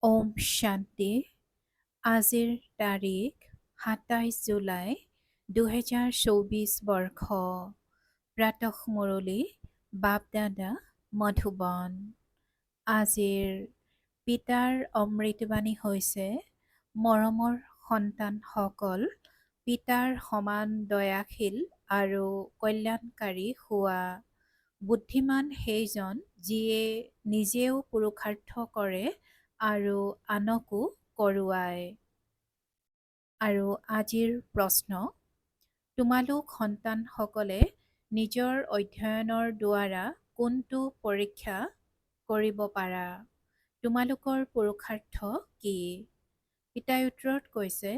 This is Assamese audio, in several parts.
ওম শান্তি। আজিৰ তাৰিখ ২৭ জুলাই ২০২৪ বৰ্ষ। প্ৰাতঃ মুৰলী বাপদাদা মধুবন। আজিৰ পিতাৰ অমৃতবাণী হৈছে, মৰমৰ সন্তানসকল, পিতাৰ সমান দয়াশীল আৰু কল্যাণকাৰী হোৱা। বুদ্ধিমান সেইজন যিয়ে নিজেও পুৰুষাৰ্থ কৰে আৰু আনকো কৰোৱায়। আৰু আজিৰ প্ৰশ্ন, তোমালোক সন্তানসকলে নিজৰ অধ্যয়নৰ দ্বাৰা কোনটো পৰীক্ষা কৰিব পাৰা? তোমালোকৰ পুৰুষাৰ্থ কি? পিতাই উত্তৰত কৈছে,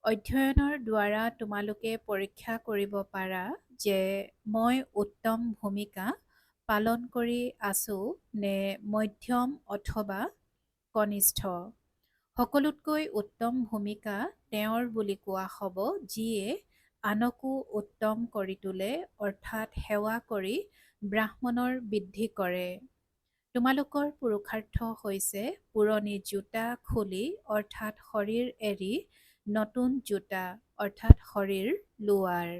অধ্যয়নৰ দ্বাৰা তোমালোকে পৰীক্ষা কৰিব পাৰা যে মই উত্তম ভূমিকা পালন কৰি আছো নে মধ্যম অথবা কনিষ্ঠ। সকলোতকৈ উত্তম ভূমিকা তেওঁৰ বুলি কোৱা হ'ব, যিয়ে আনকো উত্তম কৰি তোলে, অৰ্থাৎ সেৱা কৰি ব্ৰাহ্মণৰ বৃদ্ধি কৰে। তোমালোকৰ পুৰুষাৰ্থ হৈছে পুৰণি জোতা খুলি অৰ্থাৎ শৰীৰ এৰি নতুন জোতা অৰ্থাৎ শৰীৰ লোৱাৰ।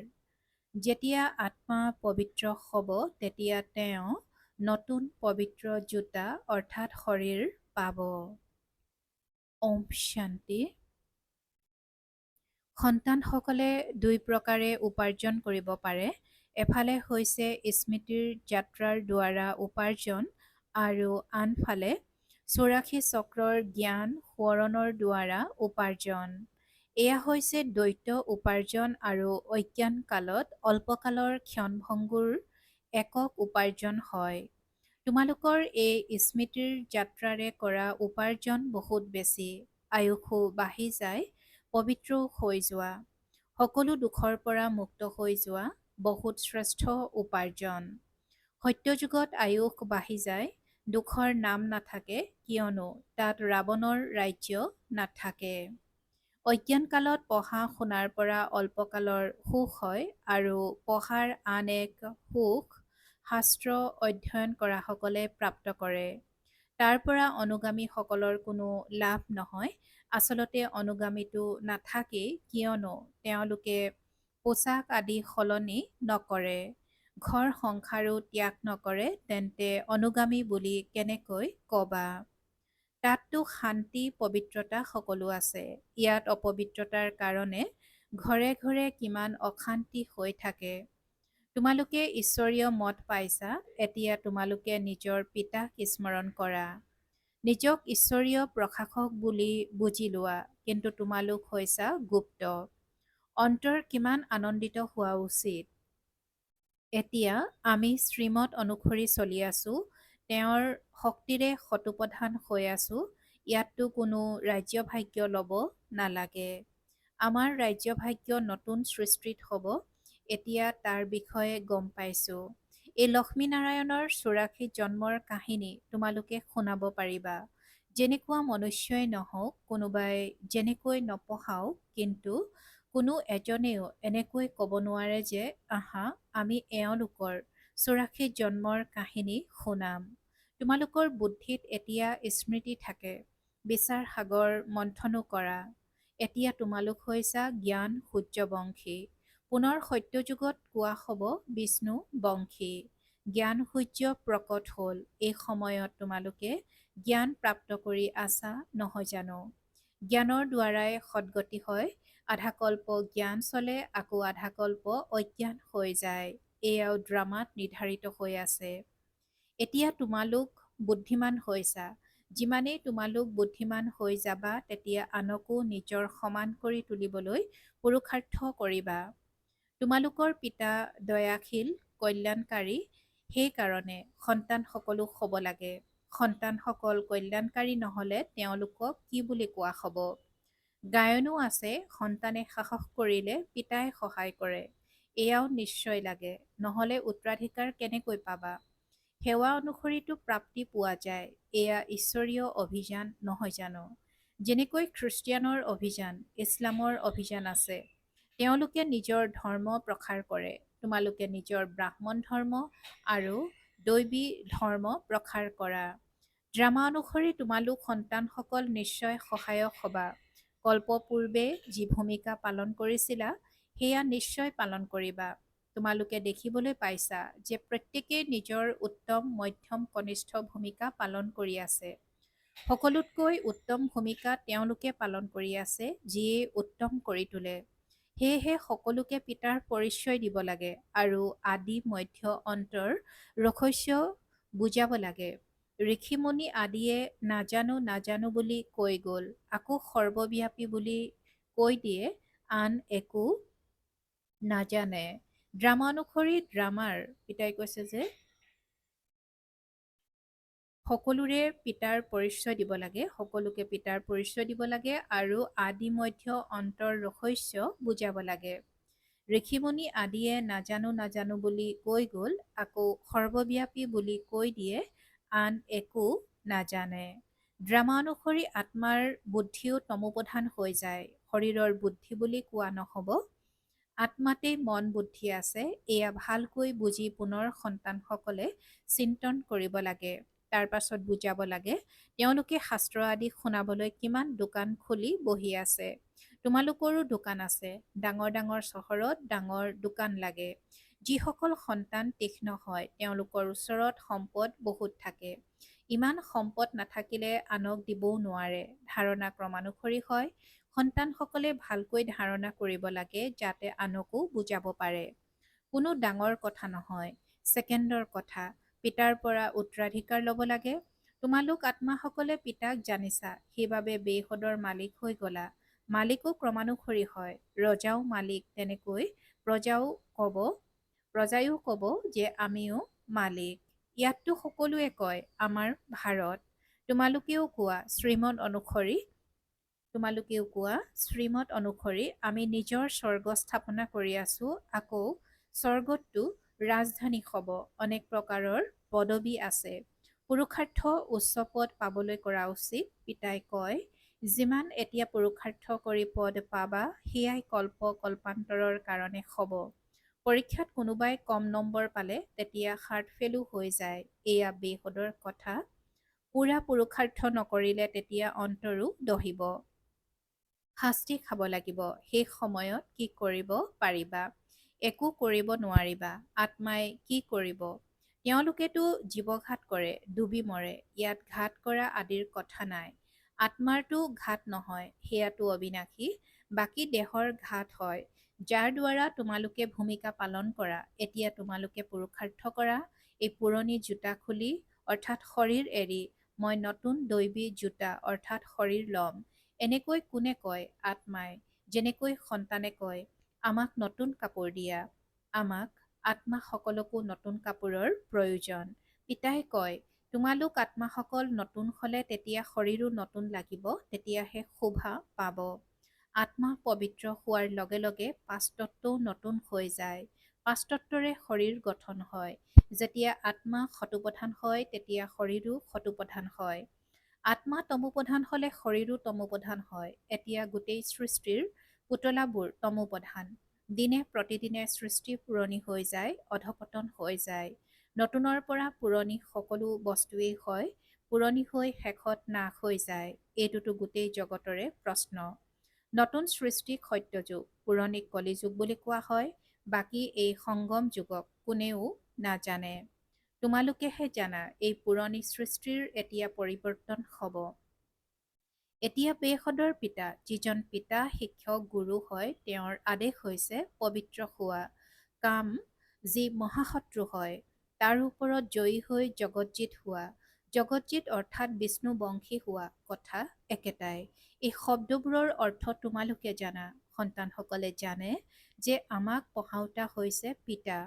যেতিয়া আত্মা পবিত্ৰ হ'ব তেতিয়া তেওঁ নতুন পবিত্ৰ জোতা অৰ্থাৎ শৰীৰ পাব। ওম শান্তি। সন্তানসকলে দুই প্ৰকাৰে উপাৰ্জন কৰিব পাৰে। এফালে হৈছে স্মৃতিৰ যাত্ৰাৰ দ্বাৰা উপাৰ্জন আৰু আনফালে ৮৪ চক্ৰৰ জ্ঞান সোৱৰণৰ দ্বাৰা উপাৰ্জন। এয়া হৈছে দ্বৈত উপাৰ্জন আৰু অজ্ঞান কালত অল্পকালৰ ক্ষণভংগুৰ একক উপাৰ্জন হয়। তোমালোকৰ এই স্মৃতিৰ যাত্ৰাৰে কৰা উপাৰ্জন বহুত বেছি। আয়ুসো বাঢ়ি যায়, পবিত্ৰও হৈ যোৱা, সকলো দুখৰ পৰা মুক্ত হৈ যোৱা, বহুত শ্ৰেষ্ঠ উপাৰ্জন। সত্যযুগত আয়ুস বাঢ়ি যায়, দুখৰ নাম নাথাকে, কিয়নো তাত ৰাৱণৰ ৰাজ্য নাথাকে। অজ্ঞান কালত পঢ়া শুনাৰ পৰা অল্পকালৰ সুখ হয় আৰু পঢ়াৰ আন এক সুখ শাস্ত্ৰ অধ্যয়ন কৰাসকলে প্ৰাপ্ত কৰে। তাৰ পৰা অনুগামীসকলৰ কোনো লাভ নহয়। আচলতে অনুগামীটো নাথাকেই, কিয়নো তেওঁলোকে পোচাক আদি সলনি নকৰে, ঘৰ সংসাৰো ত্যাগ নকৰে, তেন্তে অনুগামী বুলি কেনেকৈ কবা? তাততো শান্তি পবিত্ৰতা সকলো আছে। ইয়াত অপবিত্ৰতাৰ কাৰণে ঘৰে ঘৰে কিমান অশান্তি হৈ থাকে। তোমালোকে ঈশ্বৰীয় মত পাইছা, এতিয়া তোমালোকে নিজৰ পিতাক স্মৰণ কৰা। নিজক ঈশ্বৰীয় প্ৰশাসক বুলি বুজি লোৱা, কিন্তু তোমালোক হৈছা গুপ্ত। অন্তৰ কিমান আনন্দিত হোৱা উচিত। এতিয়া আমি শ্ৰীমত অনুসৰি চলি আছো, তেওঁৰ শক্তিৰে শতোপধান হৈ আছো। ইয়াততো কোনো ৰাজ্যভাগ্য ল'ব নালাগে। আমাৰ ৰাজ্যভাগ্য নতুন সৃষ্টিত হ'ব। এতিয়া তাৰ বিষয়ে গম পাইছো। এই লক্ষ্মীনাৰায়ণৰ ৮৪ জন্মৰ কাহিনী তোমালোকে শুনাব পাৰিবা। যেনেকুৱা মনুষ্যই নহওক, কোনোবাই যেনেকৈ নপঢ়াওক, কিন্তু কোনো এজনেও এনেকৈ ক'ব নোৱাৰে যে আহা আমি এওঁলোকৰ ৮৪ জন্মৰ কাহিনী শুনাম। তোমালোকৰ বুদ্ধিত এতিয়া স্মৃতি থাকে, বিচাৰ সাগৰ মন্থনো কৰা। এতিয়া তোমালোক হৈছা জ্ঞান সূৰ্যবংশী। পুনৰ সত্যযুগত কোৱা হ'ব বিষ্ণু বংশী। জ্ঞান সূৰ্য প্ৰকট হ'ল। এই সময়ত তোমালোকে জ্ঞান প্ৰাপ্ত কৰি আছা নহয় জানো? জ্ঞানৰ দ্বাৰাই সদ্গতি হয়। আধাকল্প জ্ঞান চলে, আকৌ আধাকল্প অজ্ঞান হৈ যায়। এয়াও ড্ৰামাত নিৰ্ধাৰিত হৈ আছে। এতিয়া তোমালোক বুদ্ধিমান হৈছা। যিমানেই তোমালোক বুদ্ধিমান হৈ যাবা, তেতিয়া আনকো নিজৰ সমান কৰি তুলিবলৈ পুৰুষাৰ্থ কৰিবা। তোমালোকৰ পিতা দয়াশীল, কল্যাণকাৰী, সেইকাৰণে সন্তানসকলো হ'ব লাগে। সন্তানসকল কল্যাণকাৰী নহ'লে তেওঁলোকক কি বুলি কোৱা হ'ব? গায়নো আছে, সন্তানে সাহস কৰিলে পিতাই সহায় কৰে। এয়াও নিশ্চয় লাগে, নহ'লে উত্তৰাধিকাৰ কেনেকৈ পাবা? সেৱা অনুসৰিতো প্ৰাপ্তি পোৱা যায়। এয়া ঈশ্বৰীয় অভিযান নহয় জানো? যেনেকৈ খ্ৰীষ্টিয়ানৰ অভিযান, ইছলামৰ অভিযান আছে। তেওঁলোকে নিজৰ ধৰ্ম প্ৰসাৰ কৰে। তোমালোকে নিজৰ ব্ৰাহ্মণ ধৰ্ম আৰু দৈৱী ধৰ্ম প্ৰসাৰ কৰা। ড্ৰামা অনুসৰি তোমালোক সন্তানসকল নিশ্চয় সহায়ক হ'বা। কল্পপূৰ্বে যি ভূমিকা পালন কৰিছিলা, সেয়া নিশ্চয় পালন কৰিবা। তোমালোকে দেখিবলৈ পাইছা যে প্ৰত্যেকেই নিজৰ উত্তম, মধ্যম, কনিষ্ঠ ভূমিকা পালন কৰি আছে। সকলোতকৈ উত্তম ভূমিকা তেওঁলোকে পালন কৰি আছে, যিয়ে উত্তম কৰি তোলে। সেয়েহে সকলোকে পিতাৰ পৰিচয় দিব লাগে আৰু আদি, মধ্য, অন্তৰ ৰহস্য বুজাব লাগে। ঋষিমুনি আদিয়ে নাজানো নাজানো বুলি কৈ গ'ল, আকৌ সৰ্বব্যাপী বুলি কৈ দিয়ে, আন একো নাজানে। ড্ৰামা অনুসৰি ড্ৰামাৰ পিতাই কৈছে যে সকলোৰে পিতাৰ পৰিচয় দিব লাগে, সকলোকে পিতাৰ পৰিচয় দিব লাগে আৰু আদি, মধ্য, অন্তৰ ৰহস্য বুজাব লাগে। ঋষিমুনি আদিয়ে নাজানো নাজানো বুলি কৈ গ'ল, আকৌ সৰ্বব্যাপী বুলি কৈ দিয়ে, আন একো নাজানে। ড্ৰামা অনুসৰি আত্মাৰ বুদ্ধিও তমোপ্ৰধান হৈ যায়। শৰীৰৰ বুদ্ধি বুলি কোৱা নহ'ব। আত্মাতেই মন বুদ্ধি আছে, এয়া ভালকৈ বুজি পুনৰ সন্তানসকলে চিন্তন কৰিব লাগে। তাৰ পাছত বুজাব লাগে, তেওঁলোকে শাস্ত্ৰ আদি শুনাবলৈ কিমান দোকান খুলি বহি আছে। তোমালোকৰো দোকান আছে। ডাঙৰ ডাঙৰ চহৰত ডাঙৰ দোকান লাগে। যিসকল সন্তান তীক্ষ্ণ হয়, তেওঁলোকৰ ওচৰত সম্পদ বহুত থাকে। ইমান সম্পদ নাথাকিলে আনক দিবও নোৱাৰে। ধাৰণা ক্ৰমানুসৰি হয়। সন্তানসকলে ভালকৈ ধাৰণা কৰিব লাগে, যাতে আনকো বুজাব পাৰে। কোনো ডাঙৰ কথা নহয়, ছেকেণ্ডৰ কথা। পিতাৰ পৰা উত্তৰাধিকাৰ ল'ব লাগে। তোমালোক আত্মাসকলে পিতাক জানিছা, সেইবাবে বেইসদৰ মালিক হৈ গলা। মালিকো ক্ৰমানুসৰি হয়, ৰজাও মালিক, তেনেকৈ প্ৰজায়ো কব যে আমিও মালিক। ইয়াততো সকলোৱে কয় আমাৰ ভাৰত। তোমালোকেও কোৱা শ্ৰীমত অনুসৰি আমি নিজৰ স্বৰ্গ স্থাপনা কৰি আছো। আকৌ স্বৰ্গতটো ৰাজধানী হ'ব। অনেক প্ৰকাৰৰ পদবী আছে। পুৰুষাৰ্থ উচ্চ পদ পাবলৈ কৰা উচিত। পিতাই কয়, যিমান এতিয়া পুৰুষাৰ্থ কৰি পদ পাবা, সেয়াই কল্পান্তৰৰ কাৰণে হ'ব। পৰীক্ষাত কোনোবাই কম নম্বৰ পালে, তেতিয়া হাৰ্ট ফেইলো হৈ যায়। এয়া বেসদৰ কথা। পূৰা পুৰুষাৰ্থ নকৰিলে তেতিয়া অন্তৰো দহিব। শাস্তি খাব লাগিব। শেষ সময়ত কি কৰিব পাৰিবা? একো কৰিব নোৱাৰিবা। আত্মাই কি কৰিব? তেওঁলোকেতো জীৱঘাত কৰে, ডুবি মৰে। ইয়াত ঘাত কৰা আদিৰ কথা নাই। আত্মাৰতো ঘাত নহয়, সেয়াতো অবিনাশী। বাকী দেহৰ ঘাত হয়, যাৰ দ্বাৰা তোমালোকে ভূমিকা পালন কৰা। এতিয়া তোমালোকে পুৰুষাৰ্থ কৰা। এই পুৰণি জোতা খুলি অৰ্থাৎ শৰীৰ এৰি মই নতুন দৈবী জোতা অৰ্থাৎ শৰীৰ ল'ম। এনেকৈ কোনে কয়? আত্মাই। যেনেকৈ সন্তানে কয়, আমাক নতুন কাপোৰ দিয়া। আমাক আত্মা সকলকো নতুন কাপোৰৰ প্ৰয়োজন। পিতাই কয়, তোমালোক আত্মাসকল নতুন হ'লে তেতিয়া শৰীৰো নতুন লাগিব, তেতিয়াহে শোভা পাব। আত্মা পবিত্ৰ হোৱাৰ লগে লগে পাঁচতত্বও নতুন হৈ যায়। পাঁচতত্বৰে শৰীৰ গঠন হয়। যেতিয়া আত্মা সতোপ্ৰধান হয়, তেতিয়া শৰীৰো সতোপ্ৰধান হয়। আত্মা তমোপ্ৰধান হ'লে শৰীৰো তমোপ্ৰধান হয়। এতিয়া গোটেই সৃষ্টিৰ পুতলাবোৰ তমোপ্ৰধান। দিনে প্ৰতিদিনে সৃষ্টি পুৰণি হৈ যায়, অধঃপতন হৈ যায়। নতুনৰ পৰা পুৰণি সকলো বস্তুৱেই হয়, পুৰণি হৈ শেষত নাশ হৈ যায়। এইটোতো গোটেই জগতৰে প্ৰশ্ন। নতুন সৃষ্টিক সত্যযুগ, পুৰণিক কলিযুগ বুলি কোৱা হয়। বাকী এই সংগম যুগক কোনেও নাজানে। তোমালোকেহে জানা। এই পুৰণি সৃষ্টিৰ এতিয়া পৰিৱৰ্তন হ'ব। এতিয়া বেসদৰ পিতা, যিজন পিতা শিক্ষক গুৰু হয়, তেওঁৰ আদেশ হৈছে পবিত্ৰ হোৱা। কাম যি মহাশত্ৰু হয়, তাৰ ওপৰত জয়ী হৈ জগজ্জীত হোৱা। জগজ্জীত অৰ্থাৎ বিষ্ণুবংশী হোৱা। কথা একেটাই। এই শব্দবোৰৰ অৰ্থ তোমালোকে জানা। সন্তানসকলে জানে যে আমাক পঢ়াওঁতা হৈছে পিতা।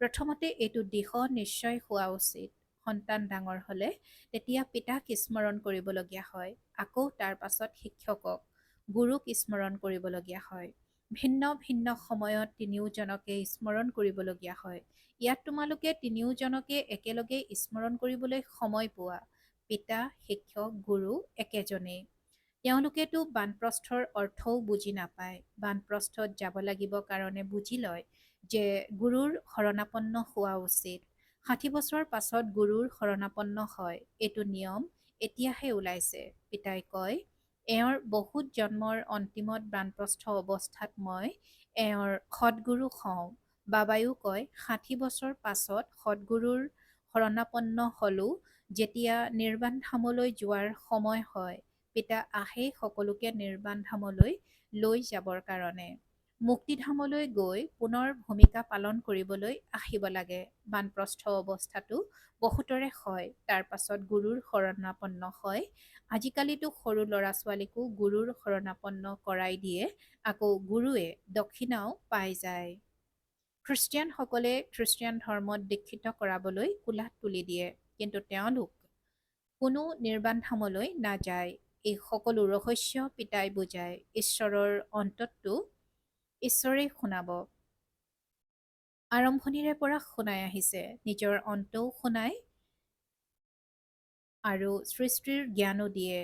প্ৰথমতে এইটো দিশ নিশ্চয় হোৱা উচিত। সন্তান ডাঙৰ হ'লে তেতিয়া পিতাক স্মৰণ কৰিবলগীয়া হয়। আকৌ তাৰ পাছত শিক্ষকক, গুৰুক স্মৰণ কৰিবলগীয়া হয়। ভিন্ন ভিন্ন সময়ত তিনিওজনকে স্মৰণ কৰিবলগীয়া হয়। ইয়াত তোমালোকে তিনিওজনকে একেলগে স্মৰণ কৰিবলৈ সময় পোৱা। পিতা, শিক্ষক, গুৰু একেজনেই। তেওঁলোকেতো বানপ্ৰস্থৰ অৰ্থও বুজি নাপায়। বানপ্ৰস্থত যাব লাগিব কাৰণে বুজি লয় যে গুৰুৰ শৰণাপন্ন হোৱা উচিত। ৬০ বছৰ পাছত গুৰুৰ শৰণাপন্ন হয়। এইটো নিয়ম, এতিয়াহে ওলাইছে। পিতাই কয়, এওঁৰ বহুত জন্মৰ অন্তিমত বানপ্ৰস্থ অৱস্থাত মই এওঁৰ সদ্গুৰু হওঁ। বাবায়ো কয় ৬০ বছৰ পাছত সদ্গুৰুৰ শৰণাপন্ন হলো যেতিয়া নিৰ্বাণ ধামলৈ যোৱাৰ সময় হয়। পিতা আহেই সকলোকে নিৰ্বাণ ধামলৈ লৈ যাবৰ কাৰণে। মুক্তিধামলৈ গৈ পুনৰ ভূমিকা পালন কৰিবলৈ আহিব লাগে। বানপ্ৰস্থ অৱস্থাটো বহুতৰে হয়, তাৰ পাছত গুৰুৰ শৰণাপন্ন হয়। আজিকালিতো সৰু ল'ৰা ছোৱালীকো গুৰুৰ শৰণাপন্ন কৰাই দিয়ে, আকৌ গুৰুৱে দক্ষিণাও পাই যায়। খ্ৰীষ্টিয়ানসকলে খ্ৰীষ্টিয়ান ধৰ্মত দীক্ষিত কৰাবলৈ কোলাত তুলি দিয়ে, কিন্তু তেওঁলোক কোনো নিৰ্বাণ ধামলৈ নাযায়। এই সকলো ৰহস্য পিতাই বুজায়। ঈশ্বৰৰ অন্ততটো ঈশ্বৰেই শুনাব। আৰম্ভণিৰে পৰা শুনাই আহিছে, নিজৰ অন্তও শুনায় আৰু সৃষ্টিৰ জ্ঞানো দিয়ে।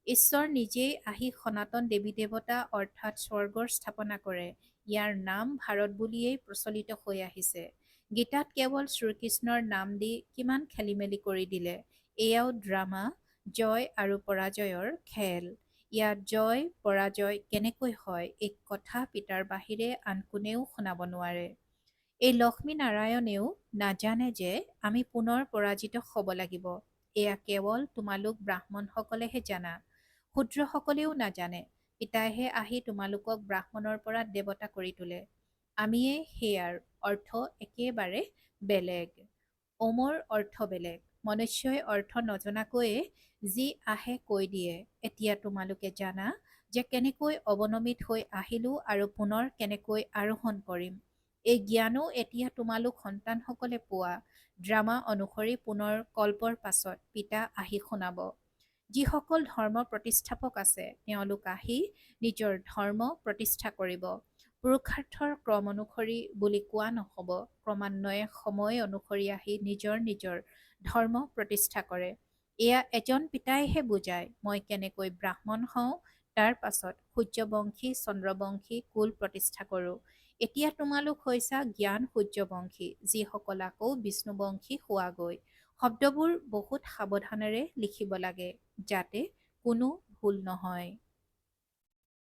ঈশ্বৰ নিজেই আহি সনাতন দেৱী দেৱতা অৰ্থাৎ স্বৰ্গৰ স্থাপনা কৰে। ইয়াৰ নাম ভাৰত বুলিয়েই প্ৰচলিত হৈ আহিছে। গীতাত কেৱল শ্ৰীকৃষ্ণৰ নাম দি কিমান খেলিমেলি কৰি দিলে। এয়াও ড্ৰামা, জয় আৰু পৰাজয়ৰ খেল। ইয়াত জয় পৰাজয় কেনেকৈ হয় এই কথা পিতাৰ বাহিৰে আন কোনেও শুনাব নোৱাৰে। এই লক্ষ্মী নাৰায়ণেও নাজানে যে আমি পুনৰ পৰাজিত হ'ব লাগিব। এয়া কেৱল তোমালোক ব্ৰাহ্মণসকলেহে জানা। শূদ্ৰসকলেও নাজানে। পিতাইহে আহি তোমালোকক ব্ৰাহ্মণৰ পৰা দেৱতা কৰি তোলে। আমিয়ে সেয়াৰ অৰ্থ একেবাৰে বেলেগ। ওমৰ অৰ্থ বেলেগ। মনুষ্যই অৰ্থ নজনাকৈয়ে যি আহে কৈ দিয়ে। এতিয়া তোমালোকে জানা যে কেনেকৈ অৱনমিত হৈ আহিলো আৰু পুনৰ কেনেকৈ আৰোহণ কৰিম। এই জ্ঞানো এতিয়া তোমালোক সন্তানসকলে পোৱা। ড্ৰামা অনুসৰি পুনৰ কল্পৰ পাছত পিতা আহি শুনাব। যিসকল ধৰ্ম প্ৰতিষ্ঠাপক আছে তেওঁলোক আহি নিজৰ ধৰ্ম প্ৰতিষ্ঠা কৰিব। পুৰুষাৰ্থৰ ক্ৰম অনুসৰি বুলি কোৱা নহ'ব। ক্ৰমান্বয়ে সময় অনুসৰি আহি নিজৰ নিজৰ ধৰ্ম প্ৰতিষ্ঠা কৰে। এয়া এজন পিতাইহে বুজায়। মই কেনেকৈ ব্ৰাহ্মণ হওঁ, তাৰ পাছত সূৰ্যবংশী চন্দ্ৰবংশী কুল প্ৰতিষ্ঠা কৰোঁ। এতিয়া তোমালোক হৈছা জ্ঞান সূৰ্যবংশী, যিসকল আকৌ বিষ্ণুবংশী হোৱাগৈ। শব্দবোৰ বহুত সাৱধানেৰে লিখিব লাগে, যাতে কোনো ভুল নহয়।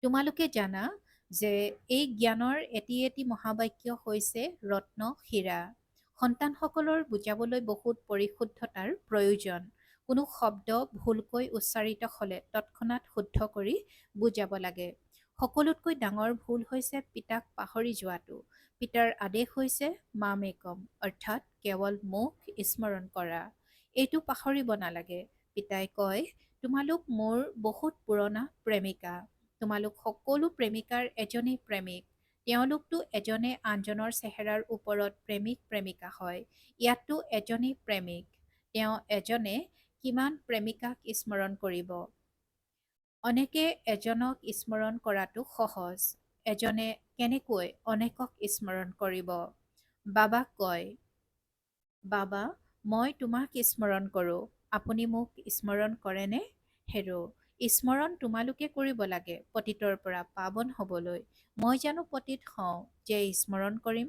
তোমালোকে জানা যে এই জ্ঞানৰ এটি এটি মহাবাক্য হৈছে ৰত্ন হীৰা। সন্তানসকলৰ বুজাবলৈ বহুত পৰিশুদ্ধতাৰ প্ৰয়োজন। কোনো শব্দ ভুলকৈ উচ্চাৰিত হ'লে তৎক্ষণাৎ শুদ্ধ কৰি বুজাব লাগে। সকলোতকৈ ডাঙৰ ভুল হৈছে পিতাক পাহৰি যোৱাটো। পিতাৰ আদেশ হৈছে মামেকম, অৰ্থাৎ কেৱল মোক স্মৰণ কৰা। এইটো পাহৰিব নালাগে। পিতাই কয়, তোমালোক মোৰ বহুত পুৰণা প্ৰেমিকা। তোমালোক সকলো প্ৰেমিকাৰ এজনেই প্ৰেমিক। তেওঁলোকতো এজনে আনজনৰ চেহেৰাৰ ওপৰত প্ৰেমিক প্ৰেমিকা হয়। ইয়াততো এজনেই প্ৰেমিক। তেওঁ এজনে কিমান প্ৰেমিকাক স্মৰণ কৰিব। অনেকে এজনক স্মৰণ কৰাটো সহজ। এজনে কেনেকৈ অনেকক স্মৰণ কৰিব। বাবাক কয়, বাবা, মই তোমাক স্মৰণ কৰোঁ। আপুনি মোক স্মৰণ কৰেনে? হেৰ', স্মৰণ তোমালোকে কৰিব লাগে পতিতৰ পৰা পাৱন হ'বলৈ। মই জানো পতিত হওঁ যে স্মৰণ কৰিম?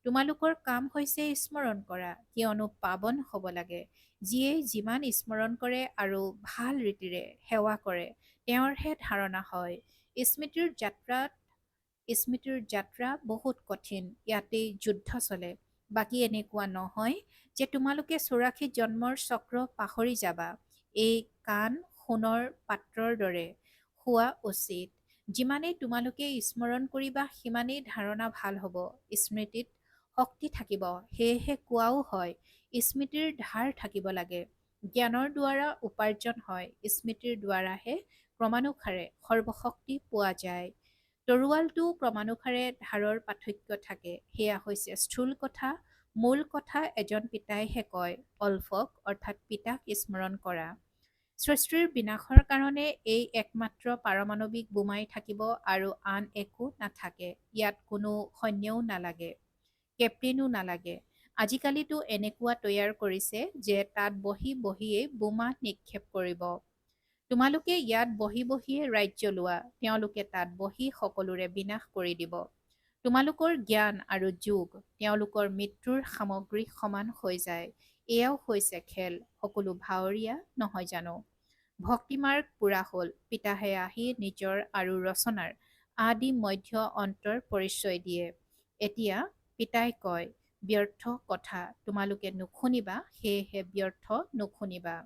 তোমালোকৰ কাম হৈছে স্মৰণ কৰা, কিয়নো পাৱন হ'ব লাগে। যিয়ে যিমান স্মৰণ কৰে আৰু ভাল ৰীতিৰে সেৱা কৰে, তেওঁৰহে ধাৰণা হয়। স্মৃতিৰ যাত্ৰা বহুত কঠিন। ইয়াতেই যুদ্ধ চলে। বাকী এনেকুৱা নহয় যে তোমালোকে ৮৪ জন্মৰ চক্ৰ পাহৰি যাবা। এই কাণ সোণৰ পাত্ৰৰ দৰে হোৱা উচিত। যিমানেই তোমালোকে স্মৰণ কৰিবা সিমানেই ধাৰণা ভাল হ'ব, স্মৃতিত শক্তি থাকিব। সেয়েহে কোৱাও হয়, স্মৃতিৰ ধাৰ থাকিব লাগে। জ্ঞানৰ দ্বাৰা উপাৰ্জন হয়, স্মৃতিৰ দ্বাৰাহে ক্ৰমানুসাৰে সৰ্বশক্তি পোৱা যায়। তৰোৱালটো ক্ৰমানুসাৰে ধাৰৰ পাৰ্থক্য থাকে। সেয়া হৈছে স্থূল কথা। মূল কথা এজন পিতাইহে কয়, অল্পক অৰ্থাৎ পিতাক স্মৰণ কৰা। সৃষ্টিৰ বিনাশৰ কাৰণে এই একমাত্ৰ পাৰমাণৱিক বোমাই থাকিব আৰু আন একো নাথাকে। ইয়াত কোনো সৈন্যও নালাগে, কেপ্টেইনো নালাগে। আজিকালিতো এনেকুৱা তৈয়াৰ কৰিছে যে তাত বহি বহিয়েই বোমা নিক্ষেপ কৰিব। তোমালোকে ইয়াত বহি বহিয়ে ৰাজ্য লোৱা, তেওঁলোকে তাত বহি সকলোৰে বিনাশ কৰি দিব। তোমালোকৰ জ্ঞান আৰু যোগ তেওঁলোকৰ মৃত্যুৰ সামগ্ৰী সমান হৈ যায়। এয়াও হৈছে খেল। সকলো ভাৱৰীয়া নহয় জানো? ভক্তিমাৰ্গ পুৰা হ'ল। পিতাহে আহি নিজৰ আৰু ৰচনাৰ আদি মধ্য অন্তৰ পৰিচয় দিয়ে। এতিয়া পিতাই কয়, ব্যৰ্থ কথা তোমালোকে নুশুনিবা, সেয়েহে ব্যৰ্থ নুশুনিবা।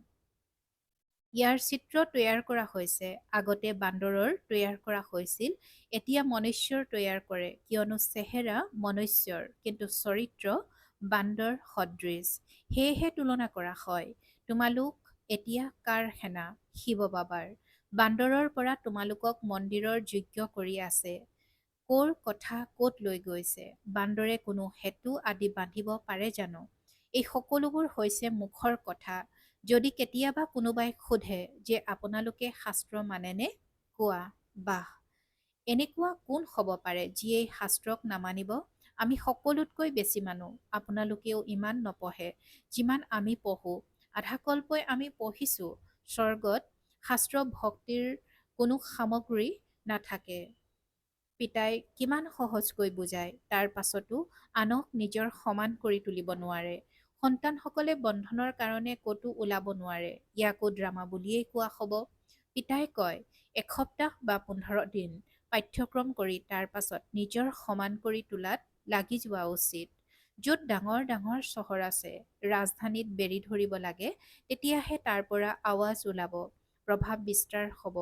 ইয়াৰ চিত্ৰ তৈয়াৰ কৰা হৈছে। আগতে বান্দৰৰ তৈয়াৰ কৰা হৈছিল, এতিয়া মনুষ্যৰ তৈয়াৰ কৰে, কিয়নো চেহেৰা মনুষ্যৰ, কিন্তু চৰিত্ৰ বান্দৰ সদৃশ। সেয়েহে তুলনা কৰা হয়। তোমালোক এতিয়া কাৰ সেনা? শিৱ বাবাৰ। বান্দৰৰ পৰা তোমালোকক মন্দিৰৰ যোগ্য কৰি আছে। ক'ৰ কথা ক'ত লৈ গৈছে? বান্দৰে কোনো সেতু আদি বান্ধিব পাৰে জানো? এই সকলোবোৰ হৈছে মুখৰ কথা। যদি কেতিয়াবা কোনোবাই সোধে যে আপোনালোকে শাস্ত্ৰ মানেনে? কোৱা, বাহ। এনেকুৱা কোন হ'ব পাৰে যিয়ে শাস্ত্ৰক নামানিব? আমি সকলোতকৈ বেছি মানো। আপোনালোকেও ইমান নপঢ়ে যিমান আমি পঢ়ো। আধাকল্পই আমি পঢ়িছোঁ, স্বৰ্গত শাস্ত্ৰ ভক্তিৰ কোনো সামগ্ৰী নাথাকে। পিতাই কিমান সহজকৈ বুজায়, তাৰ পাছতো আনক নিজৰ সমান কৰি তুলিব নোৱাৰে। সন্তানসকলে বন্ধনৰ কাৰণে ক'তো ওলাব নোৱাৰে। ইয়াকো ড্ৰামা বুলিয়েই কোৱা হ'ব। পিতাই কয়, এসপ্তাহ বা 15 দিন পাঠ্যক্ৰম কৰি তাৰ পাছত নিজৰ সমান কৰি তোলাত লাগি যোৱা উচিত। য'ত ডাঙৰ ডাঙৰ চহৰ আছে, ৰাজধানীত বেৰি ধৰিব লাগে, তেতিয়াহে তাৰ পৰা আৱাজ ওলাব, প্ৰভাৱ বিস্তাৰ হ'ব।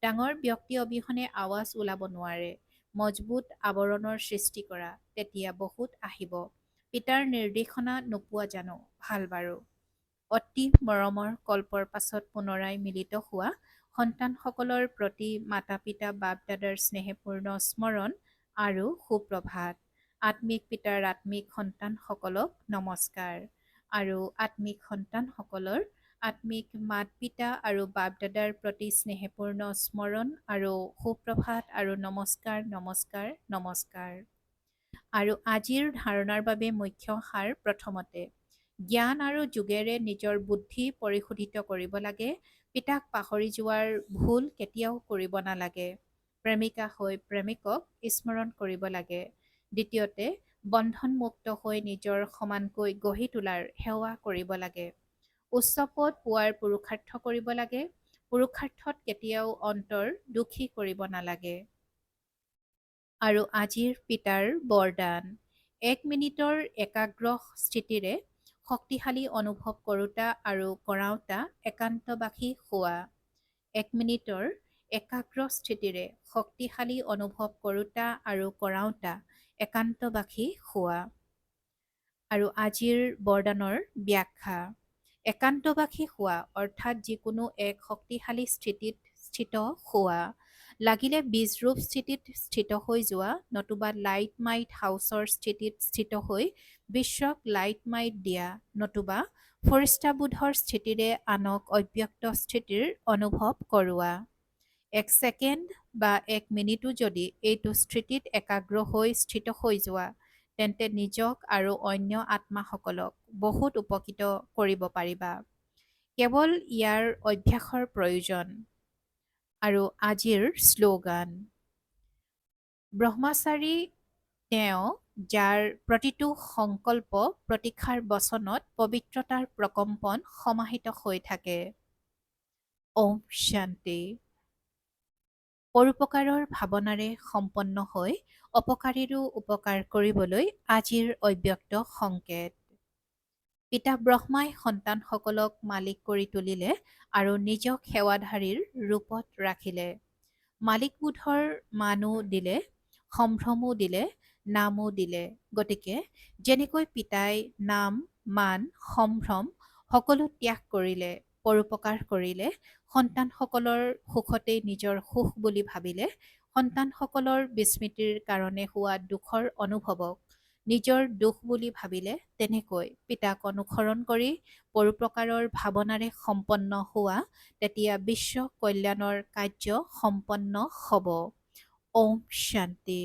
ডাঙৰ ব্যক্তি অবিহনে আৱাজ ওলাব নোৱাৰে। মজবুত আৱৰণৰ সৃষ্টি কৰা, তেতিয়া বহুত আহিব। পিতাৰ নিৰ্দেশনা নোপোৱা জানো? ভাল বাৰু। অতি মৰমৰ কল্পৰ পাছত পুনৰাই মিলিত হোৱা সন্তানসকলৰ প্ৰতি মাতা পিতা বাপ দাদাৰ স্নেহপূৰ্ণ স্মৰণ আৰু সুপ্ৰভাত। আত্মিক পিতাৰ আত্মিক সন্তানসকলক নমস্কাৰ। আৰু আত্মিক সন্তানসকলৰ আত্মিক মাত পিতা আৰু বাপ দাদাৰ প্ৰতি স্নেহপূৰ্ণ স্মৰণ আৰু সুপ্ৰভাত আৰু নমস্কাৰ নমস্কাৰ নমস্কাৰ। আৰু আজিৰ ধাৰণাৰ বাবে মুখ্য সাৰ প্ৰথমতে, জ্ঞান আৰু যোগেৰে নিজৰ বুদ্ধি পৰিশোধিত কৰিব লাগে। পিতাক পাহৰি যোৱাৰ ভুল কেতিয়াও কৰিব নালাগে। প্ৰেমিকা হৈ প্ৰেমিকক স্মৰণ কৰিব লাগে। দ্বিতীয়তে, বন্ধনমুক্ত হৈ নিজৰ সমানকৈ গঢ়ি তোলাৰ সেৱা কৰিব লাগে। উচ্চ পদ পোৱাৰ পুৰুষাৰ্থ কৰিব লাগে। পুৰুষাৰ্থত কেতিয়াও অন্তৰ দুখী কৰিব নালাগে। আৰু আজিৰ পিতাৰ বৰদান, 1 মিনিটৰ একাগ্ৰ স্থিতিৰে শক্তিশালী অনুভৱ কৰোঁতা আৰু কৰাওঁতা একান্তবাসী হোৱা। 1 মিনিটৰ একাগ্ৰ স্থিতিৰে শক্তিশালী অনুভৱ কৰোঁতা আৰু কৰাওঁতা একান্তবাসী হোৱা। আৰু আজিৰ বৰদানৰ ব্যাখ্যা, একান্তবাসী হোৱা অৰ্থাৎ যিকোনো এক শক্তিশালী স্থিতিত স্থিত হোৱা। লাগিলে বীজৰূপ স্থিতিত স্থিত হৈ যোৱা, নতুবা লাইট মাইট হাউচৰ স্থিতিত স্থিত হৈ বিশ্বক লাইট মাইট দিয়া, নতুবা ফৰিষ্টাবোধৰ স্থিতিৰে আনক অব্যক্ত স্থিতিৰ অনুভৱ কৰোৱা। 1 ছেকেণ্ড বা 1 মিনিটো যদি এইটো স্থিতিত একাগ্ৰ হৈ স্থিত হৈ যোৱা, তেন্তে নিজক আৰু অন্য আত্মাসকলক বহুত উপকৃত কৰিব পাৰিবা। কেৱল ইয়াৰ অভ্যাসৰ প্ৰয়োজন। আৰু আজিৰ শ্লোগান, ব্ৰহ্মচাৰী তেওঁ যাৰ প্ৰতিটো সংকল্প প্ৰতীক্ষাৰ বচনত পবিত্ৰতাৰ প্ৰকম্পন সমাহিত হৈ থাকে। ওম শান্তি। পৰোপকাৰৰ ভাৱনাৰে সম্পন্ন হৈ অপকাৰীৰো উপকাৰ কৰিবলৈ আজিৰ অব্যক্ত সংকেত। পিতা ব্ৰহ্মাই সন্তানসকলক মালিক কৰি তুলিলে আৰু নিজক সেৱাধাৰীৰ ৰূপত ৰাখিলে। মালিকবোধৰ মানো দিলে, সম্ভ্ৰমো দিলে, নামো দিলে। গতিকে যেনেকৈ পিতাই নাম, মান, সম্ভ্ৰম সকলো ত্যাগ কৰিলে, পৰোপকাৰ কৰিলে, সন্তানসকলৰ সুখতেই নিজৰ সুখ বুলি ভাবিলে, সন্তানসকলৰ বিস্মৃতিৰ কাৰণে হোৱা দুখৰ অনুভৱক নিজৰ দুখ বুলি ভাবিলে, তেনেকৈ পিতাক অনুসৰণ কৰি পৰোপকাৰৰ ভাৱনাৰে সম্পন্ন হোৱা, তেতিয়া বিশ্ব কল্যাণৰ কাৰ্য সম্পন্ন হ'ব। ওম শান্তি।